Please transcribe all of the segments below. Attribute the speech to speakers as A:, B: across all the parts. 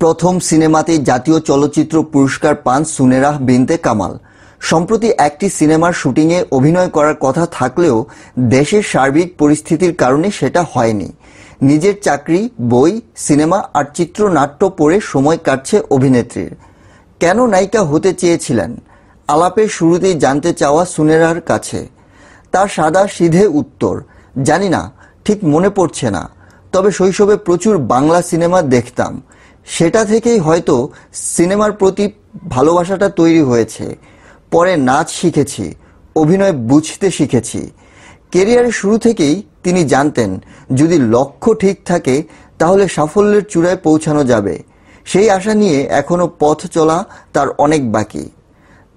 A: প্রথম সিনেমাতেই জাতীয় চলচ্চিত্র পুরস্কার পান সুনেরাহ বিনতে কামাল। সম্প্রতি একটি সিনেমার শুটিংয়ে অভিনয় করার কথা থাকলেও দেশের সার্বিক পরিস্থিতির কারণে সেটা হয়নি। নিজের চাকরি, বই, সিনেমা আর চিত্রনাট্য পড়ে সময় কাটছে অভিনেত্রীর। কেন নায়িকা হতে চেয়েছিলেন? আলাপের শুরুতেই জানতে চাওয়া সুনেরার কাছে। তার সাদা সিধে উত্তর, জানি না, ঠিক মনে পড়ছে না, তবে শৈশবে প্রচুর বাংলা সিনেমা দেখতাম। সেটা থেকেই হয়তো সিনেমার প্রতি ভালোবাসাটা তৈরি হয়েছে। পরে নাচ শিখেছি, অভিনয় বুঝতে শিখেছি। কেরিয়ারের শুরু থেকেই তিনি জানতেন যদি লক্ষ্য ঠিক থাকে তাহলে সাফল্যের চূড়ায় পৌঁছানো যাবে। সেই আশা নিয়ে এখনো পথ চলা তার অনেক বাকি।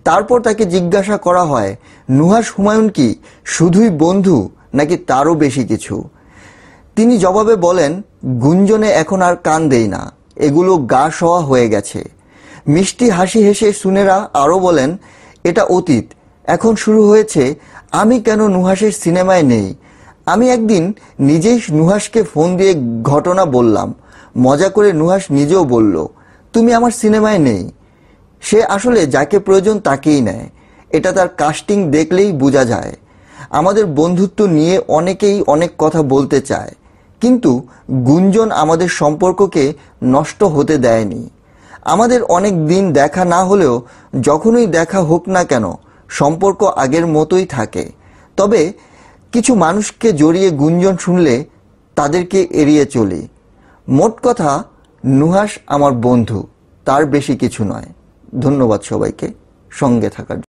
A: তারপর তাকে জিজ্ঞাসা করা হয়, নুহাশ হুমায়ুন কি শুধুই বন্ধু নাকি তারও বেশি কিছু? তিনি জবাবে বলেন, গুঞ্জনে এখন আর কান দেই না, এগুলো গা সওয়া হয়ে গেছে। মিষ্টি হাসি হেসে সুনেরা আরও বলেন, এটা অতীত, এখন শুরু হয়েছে আমি কেন নুহাসের সিনেমায় নেই। আমি একদিন নিজেই নুহাসকে ফোন দিয়ে ঘটনা বললাম। মজা করে নুহাস নিজেও বলল, তুমি আমার সিনেমায় নেই। সে আসলে যাকে প্রয়োজন তাকেই নেয়, এটা তার কাস্টিং দেখলেই বোঝা যায়। আমাদের বন্ধুত্ব নিয়ে অনেকেই অনেক কথা বলতে চায়, কিন্তু গুঞ্জন আমাদের সম্পর্ককে নষ্ট হতে দেয়নি। আমাদের অনেক দিন দেখা না হলেও যখনই দেখা হোক না কেন সম্পর্ক আগের মতোই থাকে। তবে কিছু মানুষকে জড়িয়ে গুঞ্জন শুনলে তাদেরকে এড়িয়ে চলি। মোট কথা, নুহাস আমার বন্ধু, তার বেশি কিছু নয়। ধন্যবাদ সবাইকে সঙ্গে থাকার জন্য।